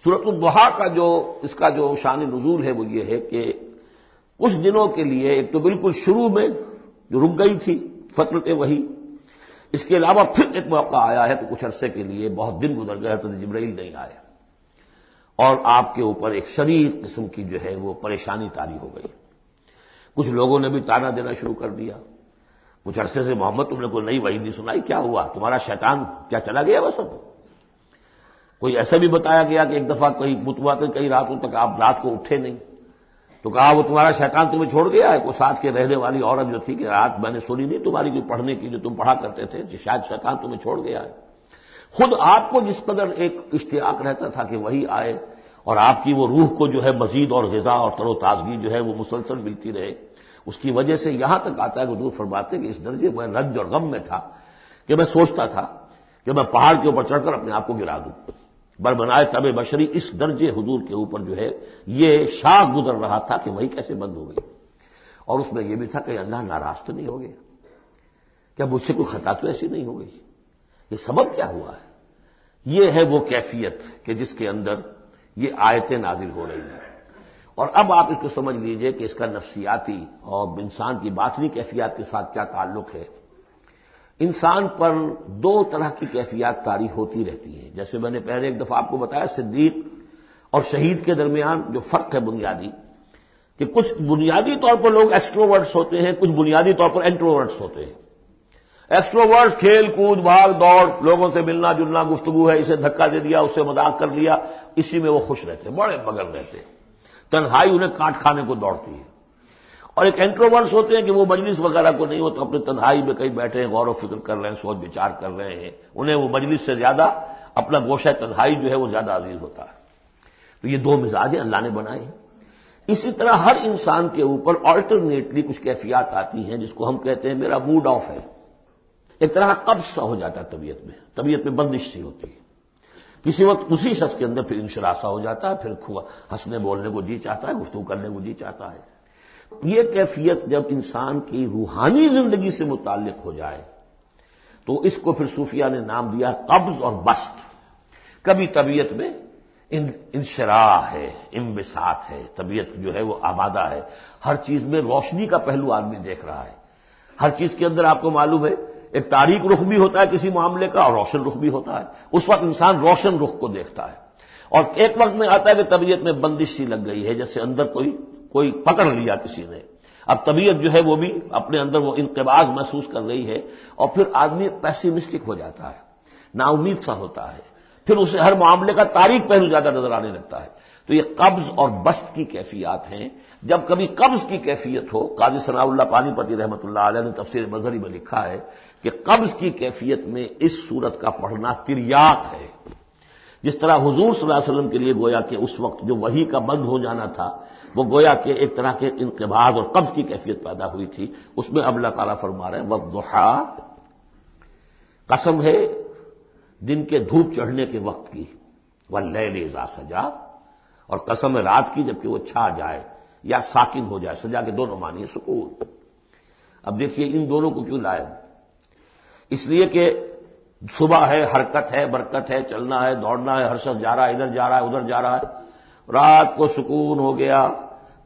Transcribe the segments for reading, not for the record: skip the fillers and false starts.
سورۃ الضحیٰ کا جو اس کا جو شان نزول ہے وہ یہ ہے کہ کچھ دنوں کے لیے ایک تو بالکل شروع میں جو رک گئی تھی فترت وحی، اس کے علاوہ پھر ایک موقع آیا ہے تو کچھ عرصے کے لیے بہت دن گزر گئے حضرت جبرائیل نہیں آئے اور آپ کے اوپر ایک شدید قسم کی جو ہے وہ پریشانی طاری ہو گئی۔ کچھ لوگوں نے بھی طعنہ دینا شروع کر دیا، کچھ عرصے سے محمد تم نے کوئی نئی وحی نہیں سنائی، کیا ہوا تمہارا شیطان کیا چلا گیا وسط؟ کوئی ایسا بھی بتایا گیا کہ ایک دفعہ متواتر کئی راتوں تک آپ رات کو اٹھے نہیں، تو کہا وہ تمہارا شیطان تمہیں چھوڑ گیا ہے۔ کوئی ساتھ کے رہنے والی عورت جو تھی کہ رات میں نے سنی نہیں تمہاری کوئی پڑھنے کی جو تم پڑھا کرتے تھے، شاید شیطان تمہیں چھوڑ گیا ہے۔ خود آپ کو جس قدر ایک اشتیاق رہتا تھا کہ وہی آئے اور آپ کی وہ روح کو جو ہے مزید اور غذا اور تر و تازگی جو ہے وہ مسلسل ملتی رہے، اس کی وجہ سے یہاں تک آتا ہے کہ حضور فرماتے کہ اس درجے میں رنج اور غم میں تھا کہ میں سوچتا تھا کہ میں پہاڑ کے اوپر چڑھ کر اپنے آپ کو گرا دوں۔ بربنائے تب بشری اس درجے حضور کے اوپر جو ہے یہ شاخ گزر رہا تھا کہ وہی کیسے بند ہو گئی، اور اس میں یہ بھی تھا کہ اللہ ناراض تو نہیں ہو گیا، کیا مجھ سے کوئی خطا تو ایسی نہیں ہو گئی، یہ سبب کیا ہوا ہے؟ یہ ہے وہ کیفیت کہ جس کے اندر یہ آیتیں نازل ہو رہی ہیں۔ اور اب آپ اس کو سمجھ لیجئے کہ اس کا نفسیاتی اور انسان کی باطنی کیفیات کے ساتھ کیا تعلق ہے۔ انسان پر دو طرح کی کیفیات طاری ہوتی رہتی ہیں، جیسے میں نے پہلے ایک دفعہ آپ کو بتایا صدیق اور شہید کے درمیان جو فرق ہے بنیادی، کہ کچھ بنیادی طور پر لوگ ایکسٹروورٹس ہوتے ہیں، کچھ بنیادی طور پر انٹروورٹس ہوتے ہیں۔ ایکسٹروورٹس کھیل کود بھاگ دوڑ، لوگوں سے ملنا جلنا، گفتگو ہے، اسے دھکا دے دیا اس سے مذاق کر لیا، اسی میں وہ خوش رہتے ہیں، بڑے مگن رہتے ہیں، تنہائی انہیں کاٹ کھانے کو دوڑتی ہے۔ اور ایک انٹروورٹس ہوتے ہیں کہ وہ مجلس وغیرہ کو نہیں ہوتا، اپنے تنہائی میں کہیں بیٹھے ہیں، غور و فکر کر رہے ہیں، سوچ بچار کر رہے ہیں، انہیں وہ مجلس سے زیادہ اپنا گوشہ تنہائی جو ہے وہ زیادہ عزیز ہوتا ہے۔ تو یہ دو مزاج اللہ نے بنائے ہیں۔ اسی طرح ہر انسان کے اوپر آلٹرنیٹلی کچھ کیفیات آتی ہیں جس کو ہم کہتے ہیں میرا موڈ آف ہے، ایک طرح کا قبض سا ہو جاتا ہے، طبیعت میں بندش سی ہوتی ہے، کسی وقت اسی شخص کے اندر پھر انشراح سا ہو جاتا ہے، پھر ہنسنے بولنے کو جی چاہتا ہے، گفتگو کرنے کو جی چاہتا ہے۔ یہ کیفیت جب انسان کی روحانی زندگی سے متعلق ہو جائے تو اس کو پھر صوفیہ نے نام دیا قبض اور بسط۔ کبھی طبیعت میں انشراح ہے، انبساط ہے، طبیعت جو ہے وہ آبادہ ہے، ہر چیز میں روشنی کا پہلو آدمی دیکھ رہا ہے، ہر چیز کے اندر آپ کو معلوم ہے ایک تاریک رخ بھی ہوتا ہے کسی معاملے کا اور روشن رخ بھی ہوتا ہے، اس وقت انسان روشن رخ کو دیکھتا ہے۔ اور ایک وقت میں آتا ہے کہ طبیعت میں بندش سی لگ گئی ہے، جیسے اندر کوئی پکڑ لیا کسی نے، اب طبیعت جو ہے وہ بھی اپنے اندر وہ انقباض محسوس کر رہی ہے، اور پھر آدمی پیسیمسٹک ہو جاتا ہے، نا امید سا ہوتا ہے، پھر اسے ہر معاملے کا تاریک پہلو زیادہ نظر آنے لگتا ہے۔ تو یہ قبض اور بسط کی کیفیات ہیں۔ جب کبھی قبض کی کیفیت ہو، قاضی ثناء اللہ پانی پتی رحمۃ اللہ علیہ نے تفسیر مظہری میں لکھا ہے کہ قبض کی کیفیت میں اس سورت کا پڑھنا تریاق ہے، جس طرح حضور صلی اللہ علیہ وسلم کے لیے گویا کہ اس وقت جو وحی کا بند ہو جانا تھا وہ گویا کہ ایک طرح کے انقباض اور قبض کی کیفیت پیدا ہوئی تھی، اس میں اب اللہ تعالیٰ فرما رہے ہیں والضحیٰ، قسم ہے دن کے دھوپ چڑھنے کے وقت کی، واللیل اذا سجا، اور قسم ہے رات کی جبکہ وہ چھا جائے یا ساکن ہو جائے، سجا کے دونوں معنی ہے سکون۔ اب دیکھیے ان دونوں کو کیوں لائے؟ اس لیے کہ صبح ہے، حرکت ہے، برکت ہے، چلنا ہے، دوڑنا ہے، ہر شخص جا رہا ہے، ادھر جا رہا ہے ادھر جا رہا ہے، رات کو سکون ہو گیا،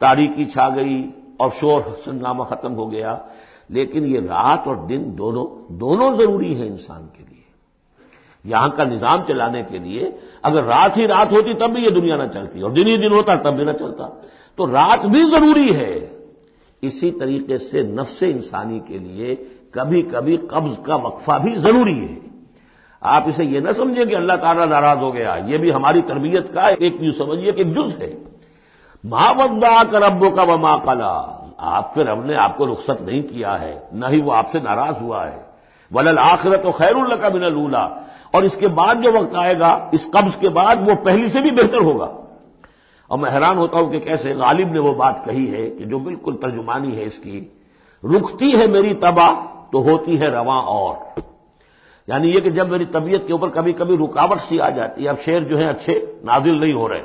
تاریکی چھا گئی اور شور ہنگامہ ختم ہو گیا۔ لیکن یہ رات اور دن دونوں ضروری ہیں انسان کے لیے، یہاں کا نظام چلانے کے لیے۔ اگر رات ہی رات ہوتی تب بھی یہ دنیا نہ چلتی، اور دن ہی دن ہوتا تب بھی نہ چلتا، تو رات بھی ضروری ہے۔ اسی طریقے سے نفس انسانی کے لیے کبھی کبھی قبض کا وقفہ بھی ضروری ہے۔ آپ اسے یہ نہ سمجھیں کہ اللہ تعالیٰ ناراض ہو گیا، یہ بھی ہماری تربیت کا ایک یوں سمجھیے کہ جز ہے۔ ما ودعک ربک وما قلی، آپ کے رب نے آپ کو رخصت نہیں کیا ہے، نہ ہی وہ آپ سے ناراض ہوا ہے۔ وللآخرۃ خیر لک من الاولی، اور اس کے بعد جو وقت آئے گا اس قبض کے بعد وہ پہلی سے بھی بہتر ہوگا۔ اور میں حیران ہوتا ہوں کہ کیسے غالب نے وہ بات کہی ہے کہ جو بالکل ترجمانی ہے اس کی، رکتی ہے میری تباہ تو ہوتی ہے رواں اور، یعنی یہ کہ جب میری طبیعت کے اوپر کبھی کبھی رکاوٹ سی آ جاتی ہے، اب شعر جو ہیں اچھے نازل نہیں ہو رہے،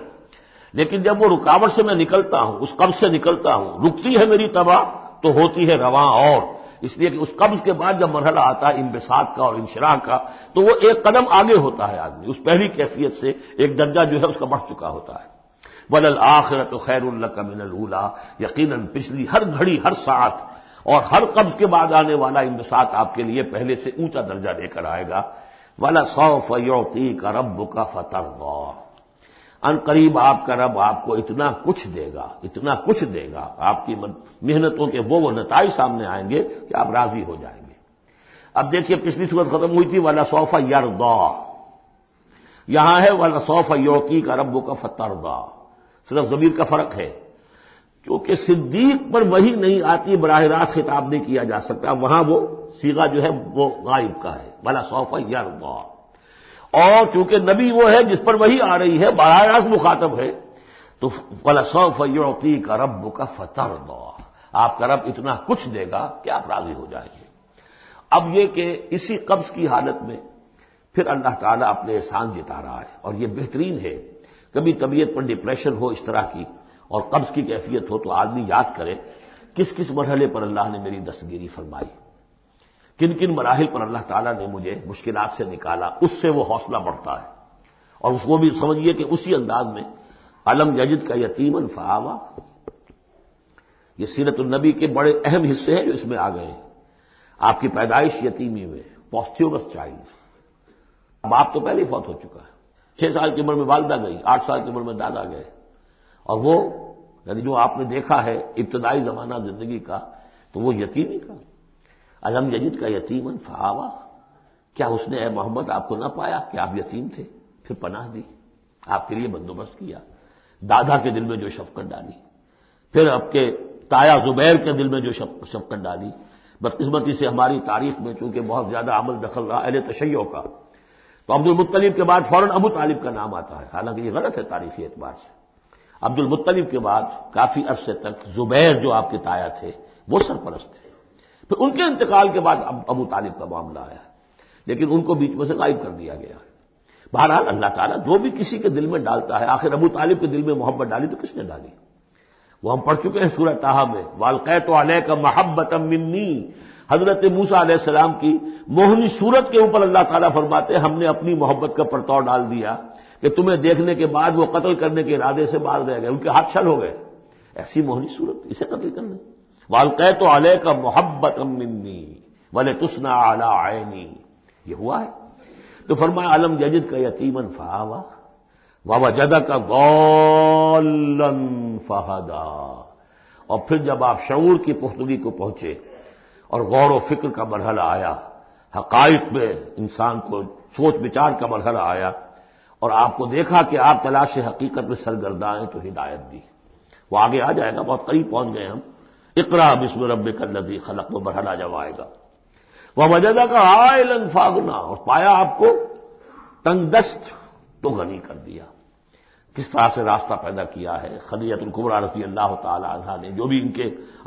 لیکن جب وہ رکاوٹ سے میں نکلتا ہوں، اس قبض سے نکلتا ہوں، رکتی ہے میری تباہ تو ہوتی ہے رواں اور، اس لیے کہ اس قبض کے بعد جب مرحلہ آتا ہے انبساط کا اور انشراح کا تو وہ ایک قدم آگے ہوتا ہے آدمی، اس پہلی کیفیت سے ایک درجہ جو ہے اس کا بڑھ چکا ہوتا ہے۔ وَلَلْآخِرَةُ خَيْرٌ لَكَ مِنَ الْأُولَىٰ، یقیناً پچھلی ہر گھڑی، ہر ساعت اور ہر قبض کے بعد آنے والا انبساط آپ کے لیے پہلے سے اونچا درجہ لے کر آئے گا۔ وَلَسَوْفَ يُعْطِيكَ رَبُّكَ فَتَرْضَىٰ، ان قریب آپ کا رب آپ کو اتنا کچھ دے گا، اتنا کچھ دے گا، آپ کی محنتوں کے وہ نتائج سامنے آئیں گے کہ آپ راضی ہو جائیں گے۔ اب دیکھیے پچھلی صورت ختم ہوئی تھی وَلَسَوْفَ يَرْضَىٰ، یہاں ہے وَلَسَوْفَ يُعْطِيكَ رَبُّكَ فَتَرْضَىٰ، صرف ضمیر کا فرق ہے، کیونکہ صدیق پر وحی نہیں آتی، براہ راست خطاب نہیں کیا جا سکتا، وہاں وہ صیغہ جو ہے وہ غائب کا ہے، وَلَسَوْفَ يَرْضَىٰ، اور چونکہ نبی وہ ہے جس پر وحی آ رہی ہے، براہ راست مخاطب ہے، تو وَلَسَوْفَ يُعْطِيكَ رَبُّكَ فَتَرْضَىٰ، آپ کا رب اتنا کچھ دے گا کہ آپ راضی ہو جائیں گے۔ اب یہ کہ اسی قبض کی حالت میں پھر اللہ تعالیٰ اپنے احسان جتا رہا ہے، اور یہ بہترین ہے۔ کبھی طبیعت پر ڈپریشن ہو اس طرح کی اور قبض کی کیفیت ہو تو آدمی یاد کرے کس کس مرحلے پر اللہ نے میری دستگیری فرمائی، کن کن مراحل پر اللہ تعالیٰ نے مجھے مشکلات سے نکالا، اس سے وہ حوصلہ بڑھتا ہے۔ اور اس کو بھی سمجھیے کہ اسی انداز میں علم یجد کا یتیمن فآوا، یہ سیرت النبی کے بڑے اہم حصے ہیں جو اس میں آ گئے ہیں۔ آپ کی پیدائش یتیمی میں، پوسٹیورس چائلڈ، باپ تو پہلے ہی فوت ہو چکا ہے، 6 سال کی عمر میں والدہ گئی، 8 سال کی عمر میں دادا گئے، اور وہ یعنی جو آپ نے دیکھا ہے ابتدائی زمانہ زندگی کا تو وہ یتیمی کا۔ علم یجد کا یتیمن فآوا، کیا اس نے اے محمد آپ کو نہ پایا کہ آپ یتیم تھے، پھر پناہ دی، آپ کے لیے بندوبست کیا، دادا کے دل میں جو شفقت ڈالی، پھر آپ کے تایا زبیر کے دل میں جو شفقت ڈالی۔ بدقسمتی سے ہماری تاریخ میں چونکہ بہت زیادہ عمل دخل رہا اہل تشیع کا، تو عبد المطلب کے بعد فوراً ابو طالب کا نام آتا ہے، حالانکہ یہ غلط ہے تاریخی اعتبار سے۔ عبد المطلب کے بعد کافی عرصے تک زبیر جو آپ کے تایا تھے وہ سرپرست تھے، پھر ان کے انتقال کے بعد ابو طالب کا معاملہ آیا، لیکن ان کو بیچ میں سے غائب کر دیا گیا ہے۔ بہرحال اللہ تعالیٰ جو بھی کسی کے دل میں ڈالتا ہے، آخر ابو طالب کے دل میں محبت ڈالی تو کس نے ڈالی؟ وہ ہم پڑھ چکے ہیں سورہ طٰہٰ میں، وَأَلْقَيْتُ عَلَيْكَ مَحَبَّةً مِّنِّي، حضرت موسیٰ علیہ السلام کی موہنی صورت کے اوپر اللہ تعالیٰ فرماتے ہیں ہم نے اپنی محبت کا پرتو ڈال دیا کہ تمہیں دیکھنے کے بعد وہ قتل کرنے کے ارادے سے باز رہ گئے، ان کے ہاتھ چھل ہو گئے، ایسی موہنی صورت اسے قتل کر لیں۔ وَأَلْقَيْتُ عَلَيْكَ مَحَبَّةً مِّنِّي وَلِتُصْنَعَ عَلَىٰ عَيْنِي، یہ ہوا ہے۔ تو فرمایا علم یجد کا یتیمن فآوا ووجدک ضالا فہدا، اور پھر جب آپ شعور کی پختگی کو پہنچے اور غور و فکر کا مرحلہ آیا، حقائق میں انسان کو سوچ بچار کا مرحلہ آیا، اور آپ کو دیکھا کہ آپ تلاش حقیقت میں سرگرداں ہیں تو ہدایت دی۔ وہ آگے آ جائے گا، بہت قریب پہنچ گئے ہم، اقرأ بسم ربک الذی خلق، وہ مرحلہ جب آئے گا۔ ووجدک عائلا فاغنا، اور پایا آپ کو تنگ دست تو غنی کر دیا۔ کس طرح سے راستہ پیدا کیا ہے خدیجہ الکبریٰ رضی اللہ تعالی عنہا نے، جو بھی ان کے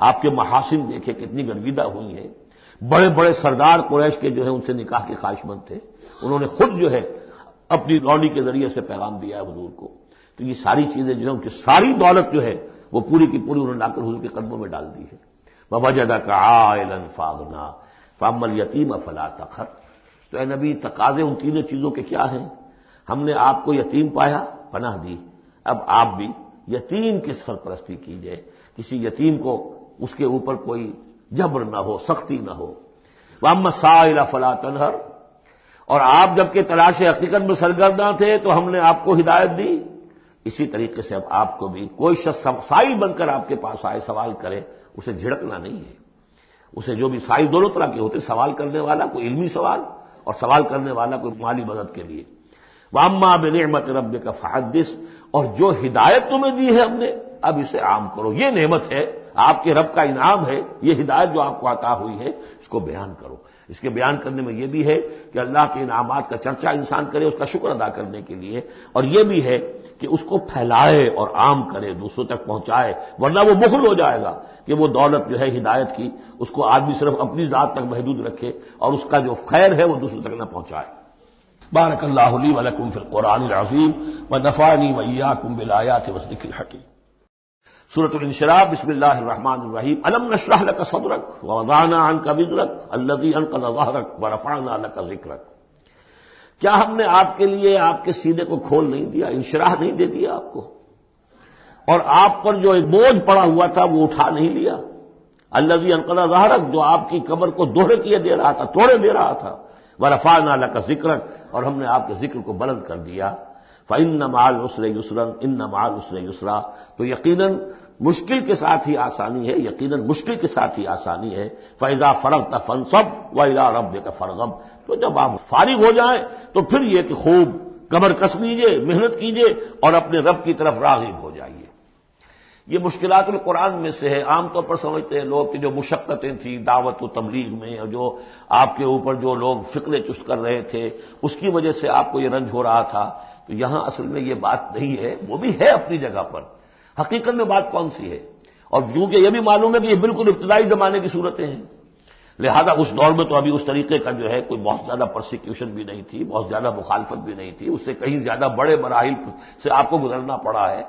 آپ کے محاسن دیکھے کتنی گرویدہ ہوئی ہیں۔ بڑے بڑے سردار قریش کے جو ہے ان سے نکاح کے خواہش مند تھے، انہوں نے خود جو ہے اپنی لونی کے ذریعے سے پیغام دیا ہے حضور کو، تو یہ ساری چیزیں جو ہے ان کی ساری دولت جو ہے وہ پوری کی پوری انہوں نے لا کر حضور کے قدموں میں ڈال دی ہے۔ ووجدک عائلا فاغنا فاما الیتیم فلا تقہر، تو اے نبی تقاضے ان تینوں چیزوں کے کیا ہیں؟ ہم نے آپ کو یتیم پایا، پناہ دی، اب آپ بھی یتیم کی سرپرستی کیجئے، کسی یتیم کو اس کے اوپر کوئی جبر نہ ہو، سختی نہ ہو۔ وَأَمَّا السَّائِلَ فَلَا تَنْهَرْ، اور آپ جبکہ تلاش حقیقت میں سرگرداں تھے تو ہم نے آپ کو ہدایت دی، اسی طریقے سے اب آپ کو بھی کوئی شخص سائل بن کر آپ کے پاس آئے سوال کرے، اسے جھڑکنا نہیں ہے۔ اسے جو بھی سائل دونوں طرح کے ہوتے، سوال کرنے والا کوئی علمی سوال اور سوال کرنے والا کوئی مالی مدد کے لیے۔ وَأَمَّا بِنِعْمَةِ رَبِّكَ فَحَدِّثْ، اور جو ہدایت تمہیں دی ہے ہم نے اب اسے عام کرو، یہ نعمت ہے، آپ کے رب کا انعام ہے، یہ ہدایت جو آپ کو عطا ہوئی ہے اس کو بیان کرو۔ اس کے بیان کرنے میں یہ بھی ہے کہ اللہ کے انعامات کا چرچا انسان کرے اس کا شکر ادا کرنے کے لیے، اور یہ بھی ہے کہ اس کو پھیلائے اور عام کرے، دوسروں تک پہنچائے، ورنہ وہ بخل ہو جائے گا کہ وہ دولت جو ہے ہدایت کی اس کو آدمی صرف اپنی ذات تک محدود رکھے اور اس کا جو خیر ہے وہ دوسروں تک نہ پہنچائے۔ بارک اللہ لی ولکم فی القرآن العظیم ونفعنی وإیاکم بالآیات والذکر الحکیم۔ سورۃ الانشراح بسم اللہ الرحمن الرحیم الم نشرح لک صدرک ووضعنا عنک وزرک الذی انقض ظہرک ورفعنا لک ذکرک، کیا ہم نے آپ کے لیے آپ کے سینے کو کھول نہیں دیا، انشراح نہیں دے دیا آپ کو، اور آپ پر جو ایک بوجھ پڑا ہوا تھا وہ اٹھا نہیں لیا، الذی انقض ظہرک، جو آپ کی کمر کو دوہرے کیے دے رہا تھا، توڑے دے رہا تھا، ورفعنا لک ذکرک، اور ہم نے آپ کے ذکر کو بلند کر دیا، فإن مع العسر یسرا ان مع العسر یسرا، تو یقیناً مشکل کے ساتھ ہی آسانی ہے، یقیناً مشکل کے ساتھ ہی آسانی ہے، فإذا فرغت فانصب وإلى ربك فارغب، تو جب آپ فارغ ہو جائیں تو پھر یہ کہ خوب کمر کس لیجیے، محنت کیجیے اور اپنے رب کی طرف راغب ہو جائیے۔ یہ مشکلات القرآن میں سے ہے۔ عام طور پر سمجھتے ہیں لوگ کہ جو مشقتیں تھیں دعوت و تبلیغ میں، اور جو آپ کے اوپر جو لوگ فکرے چست کر رہے تھے اس کی وجہ سے آپ کو یہ رنج ہو رہا تھا، تو یہاں اصل میں یہ بات نہیں ہے، وہ بھی ہے اپنی جگہ پر، حقیقت میں بات کون سی ہے؟ اور کیونکہ یہ بھی معلوم ہے کہ یہ بالکل ابتدائی زمانے کی صورتیں ہیں، لہذا اس دور میں تو ابھی اس طریقے کا جو ہے کوئی بہت زیادہ پرسیکیوشن بھی نہیں تھی، بہت زیادہ مخالفت بھی نہیں تھی، اس سے کہیں زیادہ بڑے مراحل سے آپ کو گزرنا پڑا ہے۔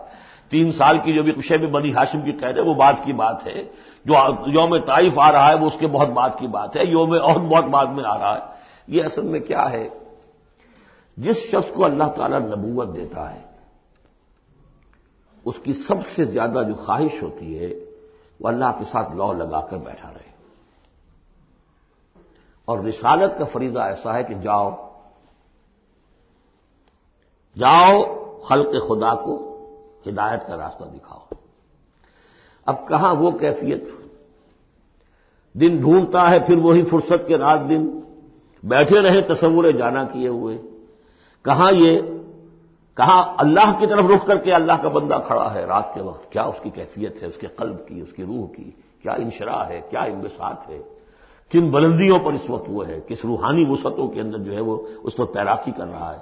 3 سال کی جو بھی شیب بنی ہاشم کی قید ہے وہ بعد کی بات ہے، جو یوم طائف آ رہا ہے وہ اس کے بہت بعد کی بات ہے، یوم عہد بہت بعد میں آ رہا ہے۔ یہ اصل میں کیا ہے؟ جس شخص کو اللہ تعالیٰ نبوت دیتا ہے اس کی سب سے زیادہ جو خواہش ہوتی ہے وہ اللہ کے ساتھ لو لگا کر بیٹھا رہے، اور رسالت کا فریضہ ایسا ہے کہ جاؤ خلق خدا کو ہدایت کا راستہ دکھاؤ۔ اب کہاں وہ کیفیت؟ دن ڈھونڈتا ہے پھر وہی فرصت کے رات دن بیٹھے رہے تصور جانا کیے ہوئے، کہاں اللہ کی طرف رخ کر کے اللہ کا بندہ کھڑا ہے رات کے وقت، کیا اس کی کیفیت ہے، اس کے قلب کی، اس کی روح کی کیا انشراح ہے، کیا انبساط ہے، کن بلندیوں پر اس وقت وہ ہے، کس روحانی وسعتوں کے اندر جو ہے وہ اس وقت تیراکی کر رہا ہے،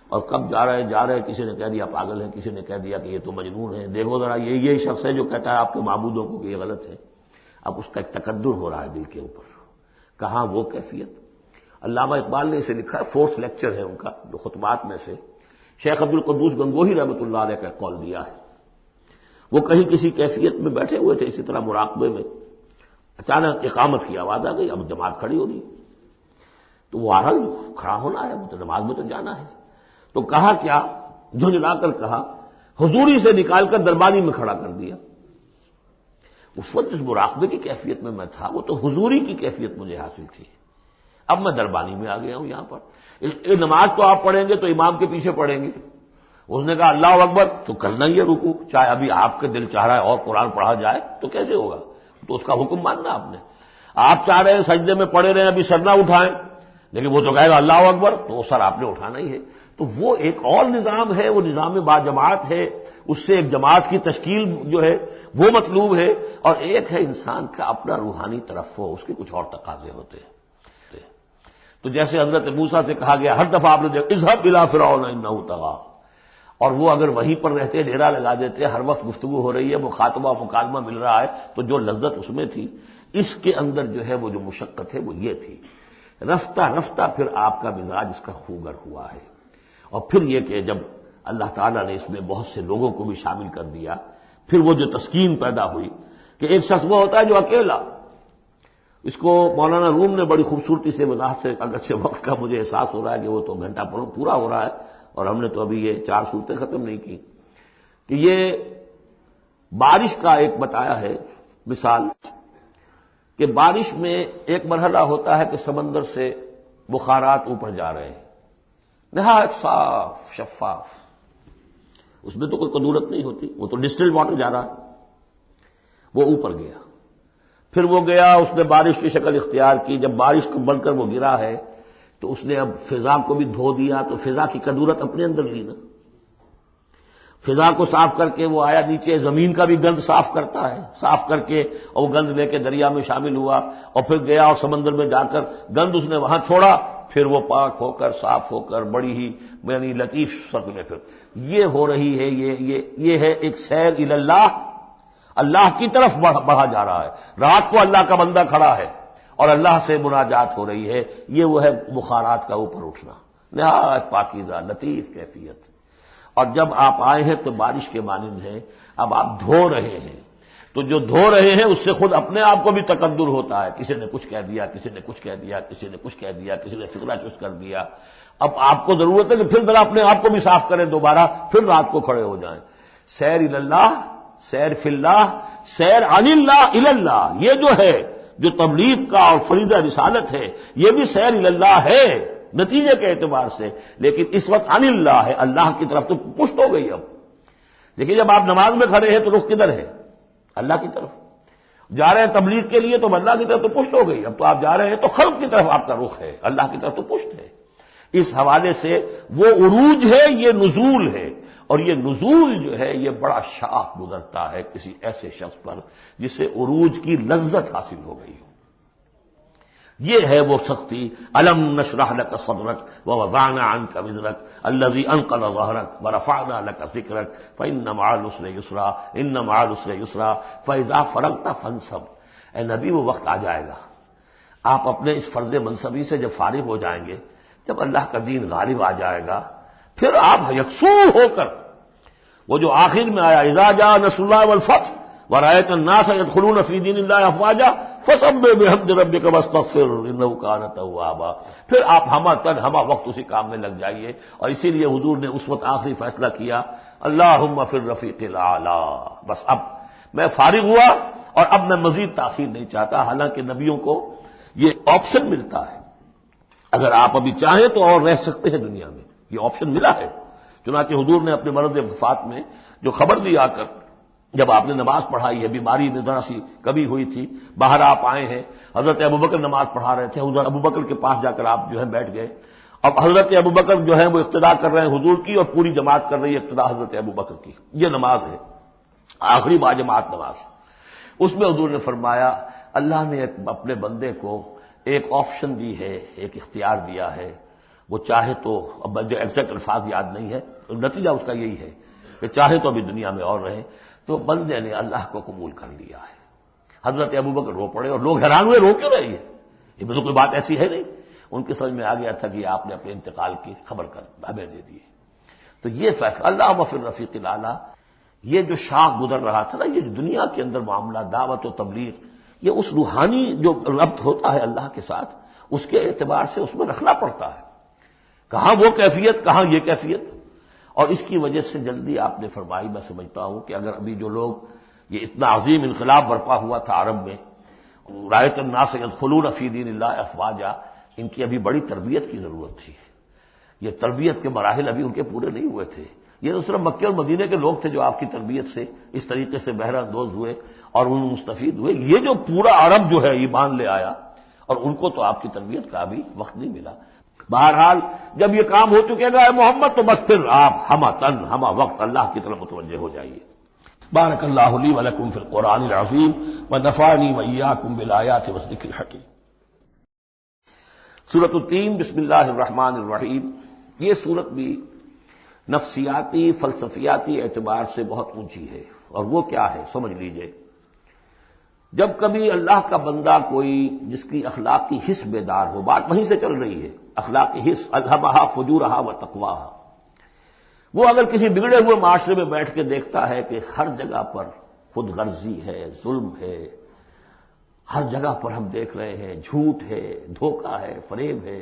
اور کب جا رہے کسی نے کہہ دیا پاگل ہے، کسی نے کہہ دیا کہ یہ تو مجنون ہے، دیکھو ذرا یہ شخص ہے جو کہتا ہے آپ کے معبودوں کو کہ یہ غلط ہے۔ اب اس کا ایک تقدر ہو رہا ہے دل کے اوپر، کہاں وہ کیفیت؟ علامہ اقبال نے اسے لکھا ہے، 4th لیکچر ہے ان کا جو خطبات میں سے، شیخ عبد القدوس گنگوہی رحمۃ اللہ علیہ کا قول دیا ہے۔ وہ کہیں کسی کیفیت میں بیٹھے ہوئے تھے اسی طرح مراقبے میں، اچانک اقامت کی آواز آ گئی، اب جماعت کھڑی ہو رہی، تو وہ آ رہا کھڑا ہونا ہے، تو نماز میں تو جانا ہے، تو کہا کیا، جھنجھلا کر کہا، حضوری سے نکال کر دربانی میں کھڑا کر دیا۔ اس وقت جس مراقبے کی کیفیت میں تھا وہ تو حضوری کی کیفیت مجھے حاصل تھی، اب میں دربانی میں آ گیا ہوں یہاں پر۔ نماز تو آپ پڑھیں گے تو امام کے پیچھے پڑھیں گے، اس نے کہا اللہ اکبر تو کرنا ہی ہے رکوع، چاہے ابھی آپ کا دل چاہ رہا ہے اور قرآن پڑھا جائے تو کیسے ہوگا، تو اس کا حکم ماننا آپ نے۔ آپ چاہ رہے ہیں سجدے میں پڑے رہے ابھی سر نہ اٹھائیں، لیکن وہ تو کہے گا اللہ اکبر، تو وہ سر آپ نے اٹھانا ہی ہے۔ تو وہ ایک اور نظام ہے، وہ نظام با جماعت ہے، اس سے ایک جماعت کی تشکیل جو ہے وہ مطلوب ہے، اور ایک ہے انسان کا اپنا روحانی ترفع، اس کے کچھ اور تقاضے ہوتے ہیں۔ تو جیسے حضرت موسیٰ سے کہا گیا ہر دفعہ آپ نے دیکھا اذهب الى فرعون انه طغى، اور وہ اگر وہیں پر رہتے ڈیرا لگا دیتے، ہر وقت گفتگو ہو رہی ہے، مخاطبہ مکالمہ مل رہا ہے، تو جو لذت اس میں تھی، اس کے اندر جو ہے وہ جو مشقت ہے وہ یہ تھی۔ رفتہ رفتہ پھر آپ کا مزاج اس کا خوگر ہوا ہے، اور پھر یہ کہ جب اللہ تعالیٰ نے اس میں بہت سے لوگوں کو بھی شامل کر دیا، پھر وہ جو تسکین پیدا ہوئی کہ ایک شخص وہ ہوتا ہے جو اکیلا، اس کو مولانا روم نے بڑی خوبصورتی سے وضاحت سے، اگرچہ وقت کا مجھے احساس ہو رہا ہے کہ وہ تو گھنٹہ پورا ہو رہا ہے اور ہم نے تو ابھی یہ 4 صورتیں ختم نہیں کی، کہ یہ بارش کا ایک بتایا ہے مثال، کہ بارش میں ایک مرحلہ ہوتا ہے کہ سمندر سے بخارات اوپر جا رہے ہیں، نہایت صاف شفاف، اس میں تو کوئی قدورت نہیں ہوتی، وہ تو ڈسٹلڈ واٹر جا رہا ہے، وہ اوپر گیا، پھر وہ گیا، اس نے بارش کی شکل اختیار کی، جب بارش کو بن کر وہ گرا ہے تو اس نے اب فضا کو بھی دھو دیا، تو فضا کی قدورت اپنے اندر لی نا، فضا کو صاف کر کے وہ آیا نیچے، زمین کا بھی گند صاف کرتا ہے، صاف کر کے اور وہ گند لے کے دریا میں شامل ہوا، اور پھر گیا اور سمندر میں جا کر گند اس نے وہاں چھوڑا، پھر وہ پاک ہو کر صاف ہو کر بڑی ہی یعنی لطیف شکل میں پھر یہ ہو رہی ہے، یہ ہے ایک سیر الی اللہ، اللہ کی طرف بڑھا جا رہا ہے، رات کو اللہ کا بندہ کھڑا ہے اور اللہ سے مناجات ہو رہی ہے، یہ وہ ہے بخارات کا اوپر اٹھنا، نہایت پاکیزہ لطیف کیفیت، اور جب آپ آئے ہیں تو بارش کے مانند ہیں، اب آپ دھو رہے ہیں، تو جو دھو رہے ہیں اس سے خود اپنے آپ کو بھی تکدر ہوتا ہے، کسی نے کچھ کہہ دیا، کسی نے کچھ کہہ دیا، کسی نے کچھ کہہ دیا، کسی نے فکرہ چست کر دیا۔ اب آپ کو ضرورت ہے کہ پھر ذرا اپنے آپ کو بھی صاف کریں دوبارہ، پھر رات کو کھڑے ہو جائیں۔ سیر اللہ، سیر فی اللہ، سیر عن اللہ الی اللہ، یہ جو ہے جو تبلیغ کا اور فریضہ رسالت ہے، یہ بھی سیر الی اللہ ہے نتیجے کے اعتبار سے، لیکن اس وقت عن اللہ ہے، اللہ کی طرف تو پشت ہو گئی۔ اب دیکھیے جب آپ نماز میں کھڑے ہیں تو رخ کدھر ہے؟ اللہ کی طرف۔ جا رہے ہیں تبلیغ کے لیے تو اللہ کی طرف تو پشت ہو گئی، اب تو آپ جا رہے ہیں تو خلق کی طرف آپ کا رخ ہے، اللہ کی طرف تو پشت ہے۔ اس حوالے سے وہ عروج ہے، یہ نزول ہے، اور یہ نزول جو ہے یہ بڑا شاخ گزرتا ہے کسی ایسے شخص پر جسے عروج کی لذت حاصل ہو گئی ہو۔ یہ ہے وہ سختی، الم نشرح لک صدرک ووضعنا عنک وزرک الذی انقض ظہرک ورفعنا لک ذکرک فإن مع العسر یسرا ان مع العسر یسرا فإذا فرغت فانصب۔ اے نبی وہ وقت آ جائے گا، آپ اپنے اس فرض منصبی سے جب فارغ ہو جائیں گے، جب اللہ کا دین غالب آ جائے گا، پھر آپ یکسو ہو کر وہ جو آخر میں آیا اذا جاء نصر اللہ والفتح ورأيت الناس يدخلون في دين الله افواجا فسبح بحمد ربك واستغفر انه كان توابا، پھر آپ ہمہ وقت اسی کام میں لگ جائیے۔ اور اسی لیے حضور نے اس وقت آخری فیصلہ کیا، اللہم فی الرفیق الاعلی، بس اب میں فارغ ہوا اور اب میں مزید تاخیر نہیں چاہتا۔ حالانکہ نبیوں کو یہ آپشن ملتا ہے، اگر آپ ابھی چاہیں تو اور رہ سکتے ہیں دنیا میں، یہ آپشن ملا ہے۔ چنانچہ حضور نے اپنے مرض وفات میں جو خبر دی آ کر، جب آپ نے نماز پڑھائی ہے، بیماری میں ذرا سی کمی ہوئی تھی، باہر آپ آئے ہیں، حضرت ابوبکر نماز پڑھا رہے تھے، حضرت ابوبکر کے پاس جا کر آپ جو ہے بیٹھ گئے۔ اب حضرت ابوبکر جو ہے وہ اقتدا کر رہے ہیں حضور کی، اور پوری جماعت کر رہی ہے اقتدا حضرت ابوبکر کی۔ یہ نماز ہے، آخری باجماعت نماز۔ اس میں حضور نے فرمایا اللہ نے اپنے بندے کو ایک آپشن دی ہے، ایک اختیار دیا ہے، وہ چاہے تو، اب جو ایگزیکٹ الفاظ یاد نہیں ہے، نتیجہ اس کا یہی ہے کہ چاہے تو ابھی دنیا میں اور رہے، تو بندے نے اللہ کو قبول کر لیا ہے۔ حضرت ابوبکر رو پڑے اور لوگ حیران ہوئے، رو کیوں رہی ہے، یہ تو کوئی بات ایسی ہے نہیں۔ ان کی سمجھ میں آ گیا تھا کہ آپ نے اپنے انتقال کی خبر کر ہمیں دے دی۔ تو یہ فیصلہ اللہم فی الرفیق الاعلی، یہ جو شاخ گزر رہا تھا نا، یہ دنیا کے اندر معاملہ دعوت و تبلیغ، یہ اس روحانی جو ربط ہوتا ہے اللہ کے ساتھ، اس کے اعتبار سے اس میں رکھنا پڑتا ہے، کہاں وہ کیفیت، کہاں یہ کیفیت۔ اور اس کی وجہ سے جلدی آپ نے فرمائی، میں سمجھتا ہوں کہ اگر ابھی جو لوگ، یہ اتنا عظیم انقلاب برپا ہوا تھا عرب میں، رأیت الناس يدخلون فی دین اللہ افواجا، ان کی ابھی بڑی تربیت کی ضرورت تھی۔ یہ تربیت کے مراحل ابھی ان کے پورے نہیں ہوئے تھے۔ یہ تو صرف مکے اور مدینے کے لوگ تھے جو آپ کی تربیت سے اس طریقے سے بہرہ اندوز ہوئے اور ان مستفید ہوئے۔ یہ جو پورا عرب جو ہے ایمان لے آیا، اور ان کو تو آپ کی تربیت کا بھی وقت نہیں ملا۔ بہرحال جب یہ کام ہو چکے گا اے محمد، تو بس پھر آپ ہمہ تن ہمہ وقت اللہ کی طرف متوجہ ہو جائیے۔ بارک اللہ لی ولکم فی القرآن العظیم ونفعنی وإیاکم بالآیات والذکر الحکیم۔ سورۃ التین، بسم اللہ الرحمن الرحیم۔ یہ سورت بھی نفسیاتی فلسفیاتی اعتبار سے بہت اونچی ہے، اور وہ کیا ہے سمجھ لیجئے۔ جب کبھی اللہ کا بندہ کوئی جس کی اخلاقی حس بیدار ہو، بات وہیں سے چل رہی ہے، اخلاقی حس، الہمہا فجورہا و تقواہا، وہ اگر کسی بگڑے ہوئے معاشرے میں بیٹھ کے دیکھتا ہے کہ ہر جگہ پر خود غرضی ہے، ظلم ہے، ہر جگہ پر ہم دیکھ رہے ہیں جھوٹ ہے، دھوکہ ہے، فریب ہے،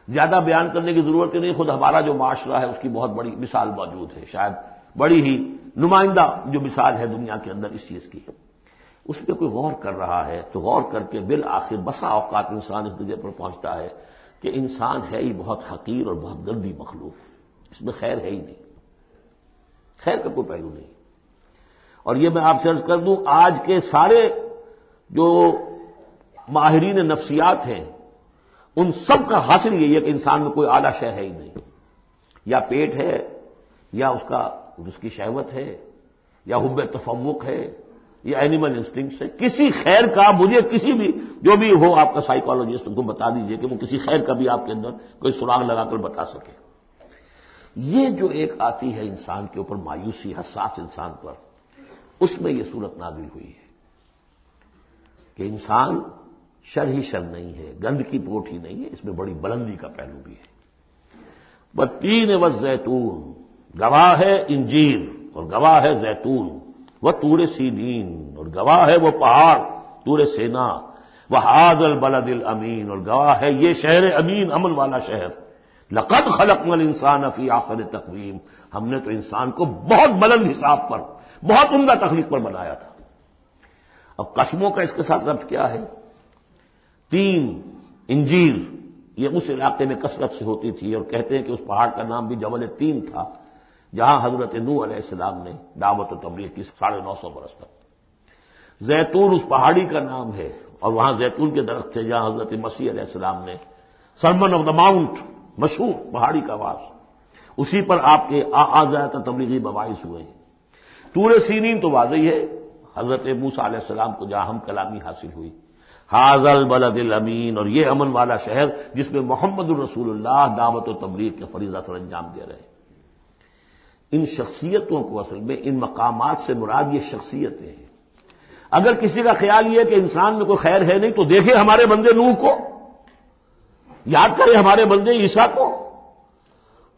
زیادہ بیان کرنے کی ضرورت ہی نہیں، خود ہمارا جو معاشرہ ہے اس کی بہت بڑی مثال موجود ہے، شاید بڑی ہی نمائندہ جو مثال ہے دنیا کے اندر اس چیز کی۔ اس پہ کوئی غور کر رہا ہے تو غور کر کے بالآخر بسا اوقات انسان اس درجے پر پہنچتا ہے کہ انسان ہے ہی بہت حقیر اور بہت گندی مخلوق، اس میں خیر ہے ہی نہیں، خیر کا کوئی پہلو نہیں۔ اور یہ میں آپ سے عرض کر دوں، آج کے سارے جو ماہرین نفسیات ہیں ان سب کا حاصل یہی ہے کہ انسان میں کوئی اعلیٰ شے ہے ہی نہیں، یا پیٹ ہے، یا اس کی شہوت ہے، یا حب تفوق ہے، یہ اینیمل انسٹنکٹس ہے۔ کسی خیر کا مجھے کسی بھی جو بھی ہو آپ کا سائیکالوجسٹ کو بتا دیجئے کہ وہ کسی خیر کا بھی آپ کے اندر کوئی سراغ لگا کر بتا سکے۔ یہ جو ایک آتی ہے انسان کے اوپر مایوسی، حساس انسان پر، اس میں یہ صورت نازل ہوئی ہے کہ انسان شر ہی شر نہیں ہے، گند کی پوٹ ہی نہیں ہے، اس میں بڑی بلندی کا پہلو بھی ہے۔ والتین والزیتون، گواہ ہے انجیر اور گواہ ہے زیتون، وہ طور سینین اور گواہ ہے وہ پہاڑ طور سینا، وہذا البلد الامین اور گواہ ہے یہ شہر امین، امن والا شہر۔ لقد خلقنا الانسان فی احسن تقویم، ہم نے تو انسان کو بہت بلند حساب پر، بہت عمدہ تخلیق پر بنایا تھا۔ اب قسموں کا اس کے ساتھ ربط کیا ہے؟ تین انجیر یہ اس علاقے میں کثرت سے ہوتی تھی، اور کہتے ہیں کہ اس پہاڑ کا نام بھی جبل تین تھا، جہاں حضرت نوح علیہ السلام نے دعوت و تبلیغ کی 950 برس تک۔ زیتون اس پہاڑی کا نام ہے، اور وہاں زیتون کے درخت تھے جہاں حضرت مسیح علیہ السلام نے سرمن آف دا ماؤنٹ، مشہور پہاڑی کا واس، اسی پر آپ کے آزاد تبلیغی مباحث ہوئے ہیں۔ طور سینین تو واضح ہے، حضرت موسیٰ علیہ السلام کو جہاں ہم کلامی حاصل ہوئی۔ ھذا البلد الامین اور یہ امن والا شہر جس میں محمد الرسول اللہ دعوت و تبلیغ کے فریضہ سر انجام دے رہے ہیں۔ ان شخصیتوں کو اصل میں ان مقامات سے مراد یہ شخصیتیں ہیں۔ اگر کسی کا خیال یہ ہے کہ انسان میں کوئی خیر ہے نہیں تو دیکھیں ہمارے بندے نوح کو، یاد کریں ہمارے بندے عیسیٰ کو،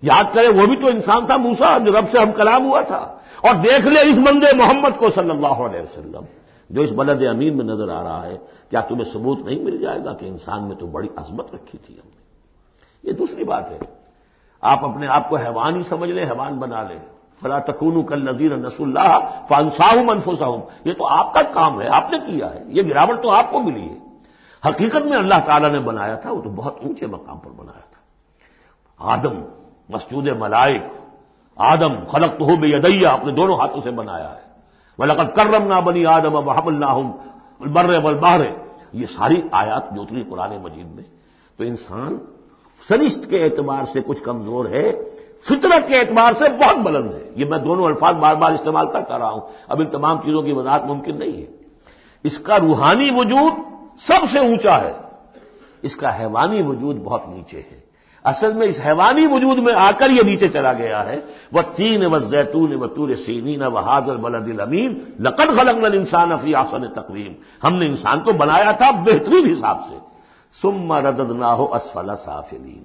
یاد کریں وہ بھی تو انسان تھا، موسیٰ جو رب سے ہم کلام ہوا تھا، اور دیکھ لیں اس بندے محمد کو صلی اللہ علیہ وسلم جو اس بلد امین میں نظر آ رہا ہے۔ کیا تمہیں ثبوت نہیں مل جائے گا کہ انسان میں تو بڑی عظمت رکھی تھی ہم نے؟ یہ دوسری بات ہے، آپ اپنے آپ کو حیوان ہی سمجھ لیں، حیوان بنا لیں۔ فلا تکونوا کالذین نسوا اللہ فانساہم انفسہم، یہ تو آپ کا کام ہے، آپ نے کیا ہے، یہ گراوٹ تو آپ کو ملی ہے۔ حقیقت میں اللہ تعالیٰ نے بنایا تھا، وہ تو بہت اونچے مقام پر بنایا تھا۔ آدم مسجود ملائک، آدم خلقتہ بیدی، اپنے دونوں ہاتھوں سے بنایا ہے۔ وَلَقَدْ كَرَّمْنَا بَنِي آدَمَ وَحَمَلْنَاهُمْ فِي الْبَرِّ وَالْبَحْرِ، یہ ساری آیات جو اتری قرآن مجید میں۔ تو انسان سرشت کے اعتبار سے کچھ کمزور ہے، فطرت کے اعتبار سے بہت بلند ہے۔ یہ میں دونوں الفاظ بار بار استعمال کرتا رہا ہوں، اب ان تمام چیزوں کی وضاحت ممکن نہیں ہے۔ اس کا روحانی وجود سب سے اونچا ہے، اس کا حیوانی وجود بہت نیچے ہے۔ اصل میں اس حیوانی وجود میں آ کر یہ نیچے چلا گیا ہے۔ والتین والزیتون وطور سینین وھذا البلد الامین لقد خلقنا الانسان فی احسن تقویم، ہم نے انسان کو بنایا تھا بہترین حساب سے۔ ثم رددناہ اسفل سافلین،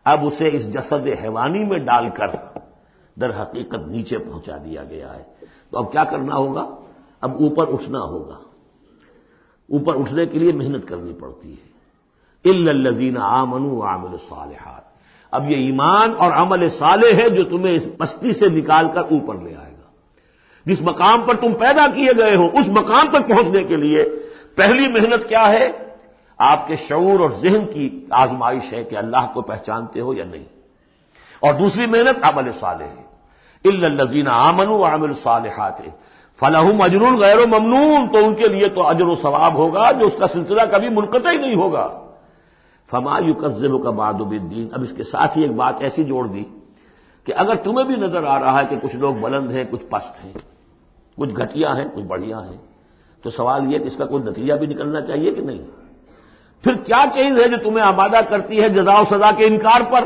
اب اسے اس جسد حیوانی میں ڈال کر در حقیقت نیچے پہنچا دیا گیا ہے۔ تو اب کیا کرنا ہوگا؟ اب اوپر اٹھنا ہوگا۔ اوپر اٹھنے کے لیے محنت کرنی پڑتی ہے۔ الا الذین آمنوا وعملوا الصالحات، اب یہ ایمان اور عمل صالح ہے جو تمہیں اس پستی سے نکال کر اوپر لے آئے گا۔ جس مقام پر تم پیدا کیے گئے ہو اس مقام تک پہنچنے کے لیے پہلی محنت کیا ہے؟ آپ کے شعور اور ذہن کی آزمائش ہے کہ اللہ کو پہچانتے ہو یا نہیں، اور دوسری محنت عمل صالح ہے۔ الا الذین آمنوا وعملوا الصالحات فلہم اجر غیر ممنون، تو ان کے لیے تو اجر و ثواب ہوگا جو اس کا سلسلہ کبھی منقطع ہی نہیں ہوگا۔ فما یکذبک بعد بالدین، اب اس کے ساتھ ہی ایک بات ایسی جوڑ دی کہ اگر تمہیں بھی نظر آ رہا ہے کہ کچھ لوگ بلند ہیں، کچھ پست ہیں، کچھ گھٹیا ہیں، کچھ بڑھیا ہیں، تو سوال یہ کہ اس کا کوئی نتیجہ بھی نکلنا چاہیے کہ نہیں؟ پھر کیا چیز ہے جو تمہیں آمادہ کرتی ہے جزا و سزا کے انکار پر؟